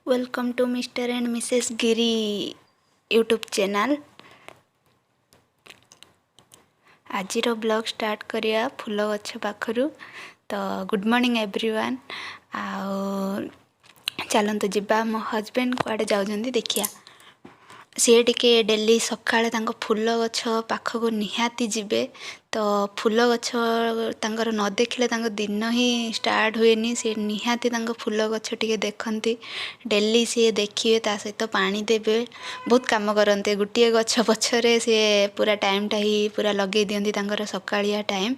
Welcome to mister and missus Giri YouTube channel. आज blog start करिया फूल गछ पाखरु। तो गुड मॉर्निंग एवरीवन। चलते जिबा मो हजबैंड कुआडे जाउछन्ती देखिया। सी टिके डेली सकाळे तांको फूल गछ पाखक निहाती जिबे। तो फूल गछ तांकर न देखिले तांको दिन ही स्टार्ट हुएनी। सी निहाती तांको फूल गछ टिके देखंती, डेली सी देखिए, ता सहित पानी देबे, बहुत काम करते। गोटे गछ पछरे सी पूरा टाइमटा ही पूरा लगे दियंती तांकर सकाळिया टाइम।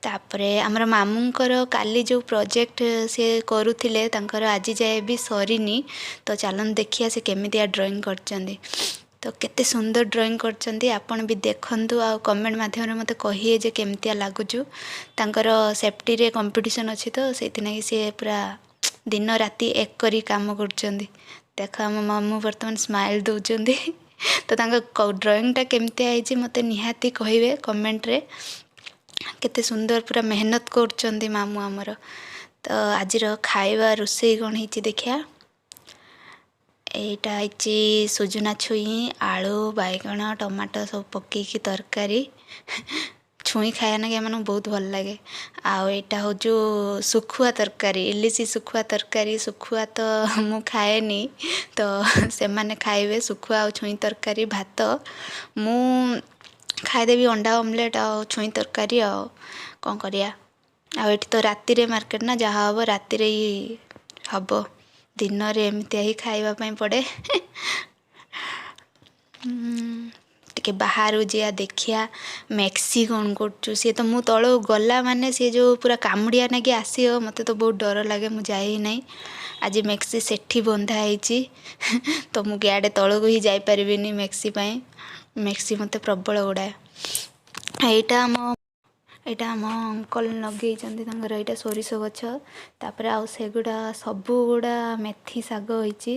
तापरे आमर मामूंकर काली जो प्रोजेक्ट से करुथिले तांकर आज जाए भी सरीनी। तो चलन देखिया से केमितिया ड्राइंग करचंदी। तो केते सुंदर ड्राइंग करचंदी, आपण भी देखंतु आ कमेंट माध्यम रे मते कहिए जे केमितिया लागुचु। तांकर सेफ्टी रे कंपटीशन अछि, तो सेति नै से पूरा दिन राति एक करी काम करचंदी। देख हम मामू वर्तमान स्माइल दउचंदी। तो तांका ड्राइंगटा केमितिया आइछि मते निहाती कहिबे कमेंट रे। केते सुंदर पूरा मेहनत करचंदी मामू आमर। तो आज खाइबा रोषेई कौन होती देखिया। एटा होती सुजुना छुई, आलू, बैगण, टमाटो सब पकईकी तरकारी। छुई खाया ना कि मैंने बहुत भल लगे। आईटा हूँ सुखुआ तरकारी, इलिशी सुखुआ तरकारी। सुखुआ तो मु खाएनी, तो से माने खाइबे सुखुआ और छुई तरकारी भात। मु खाईदेवी अंडा ऑमलेट आ छुई तरकारी। आ कौन करिया। आठी तो राति रे मार्केट ना, जहाँ हम राति रे ही हम। दिन रे एमती ही खाइबा पड़े। टिके बाहर जिया देखिया मैक्सी कौन कर सी। तो मु तल गला माने सी जो पूरा कामुड़िया ना कि आसी मत तो बहुत डर लगे, मुझे जाए ना। आज मैक्सी सेठी बंधा है। तो मु गाड़े तल को ही जापरि मैक्सी पाई। मैक्सी मत प्रबल गुड़ाए। यहाँ आम अंकल लगे यहाँ सोरिष गछ। तापर आउ सेगुड़ा सबुगुड़ा मेथी शाग होती।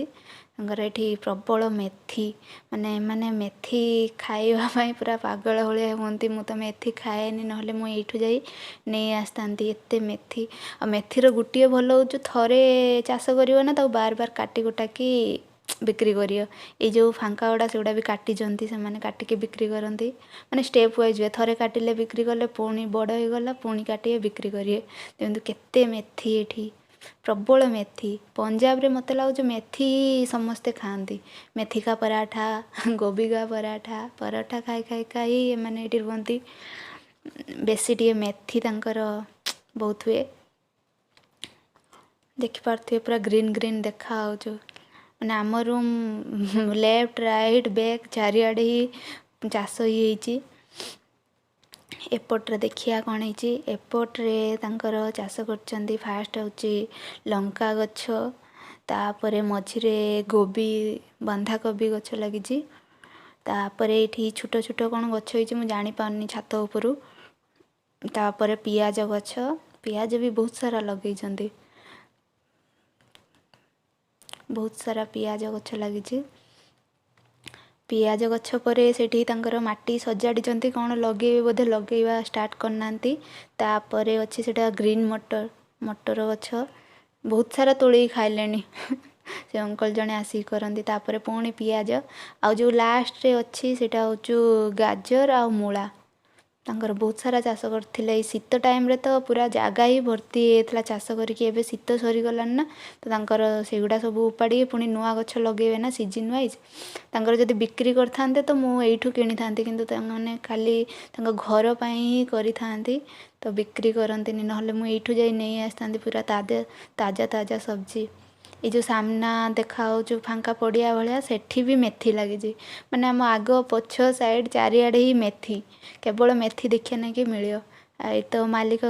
ये प्रबल मेथी माने माने मेथी खाइबा पूरा पागल भाया हमें। मु तो मेथी खाएनी, ना मुझे जाई नहीं आसता एत मेथी। आ मेथीर गोटे भल हो थे चाष कर ना, बार बार काटी कुटाकी बिक्री करियो। ये जो फांका गुड़ा से भी काटी से मैंने काटिके बिक्री करती। माने स्टेप वाइज हुए, थे काटिले बिक्री कले, पुणी बड़ हो गला पुणी काटिए बिक्री करिए। देखो केते मेथी एठी, प्रबल मेथी। पंजाब रे मत लगुच मेथी समस्ते खाती। मेथी का पराठा, गोभी का पराठा, पराठा खाई खाई खाई मैंने ये रुहती। बेसी टे मेथी तांकर बहुत हुए। देखिपे पूरा ग्रीन ग्रीन देखा मैंने आम रूम लेफ्ट राइट बैक चारिआडे ही चाष ही। एपट्रे देखिया कौन है। एपट्रे तांकर चाष कर फास्ट हूँ लंका गछ, तापरे मझिरे गोभी बंधाकोबी गछ लगी। तापर ये छोट छोट कौन गछ हो जानी पारनी छात उपरू। तापर पियाज गछ, पियाज भी बहुत सारा लगे। बहुत सारा पियाज गछ लगी। पियाज गछ पर से माटी सजाड़ी कौन लगे बोधे लगेवा स्टार्ट करना। तापर अच्छी से ग्रीन मटर, मटर गछ बहुत सारा तोड़ खाइले। से अंकल जड़े आसिक करती। तापर पुणी पियाज आ जो लास्ट रे अच्छी से हूँ गाजर आ मूला। तांकर बहुत सारा चाष करते। शीत टाइम रे तो पूरा जगह ही भर्ती होता चाष करके। शीत सरीगलान ना, तो तांकर सेगुड़ा सब उपाड़ी पुणी नुआ गछ लगे ना सीजन वाइज। तांकर जदि बिक्री करते तो मुझे किनी था, किंतु मैंने खाली घर पर ही करी थांती। तो बिक्री करती ना मुझे जाई नहीं आसता पूरा ताजा ताजा ताजा सब्जी। ये जो सामना देखा जो फांका पड़िया भाया सेठी भी मेथी लगी। माने आम आग पछ साइड चारिआडे ही मेथी, केवल मेथी देखिए ना कि मिल। ये तो मालिक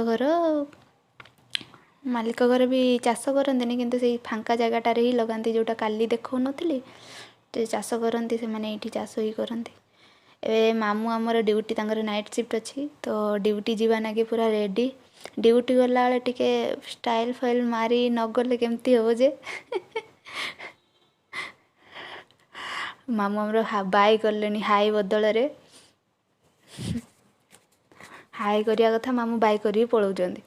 घर भी चाष करते किंतु से फांका जगह ही लगाती, जोटा काली देखो नी चाष करती से मैंने ये चाष ही करती। ए मामू आमर ड्यूटी तांकर नाइट शिफ्ट अच्छी, तो ड्यूटी जीवा ना कि पूरा रेडी। ड्यूटी गला बेले टिके स्टाइल फाइल मारी न गले केमती हो जे। मामू आमर बाय कले हाई बदल रे हाई करिया कथा मामू बाय करी पलाउछंती।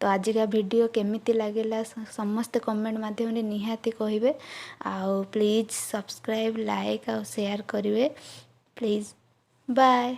तो आजिका वीडियो केमिति लागला समस्ते कमेंट माध्यम निहाती कहिबे आउ प्लीज सब्सक्राइब लाइक और शेयर करिवे प्लीज बाय।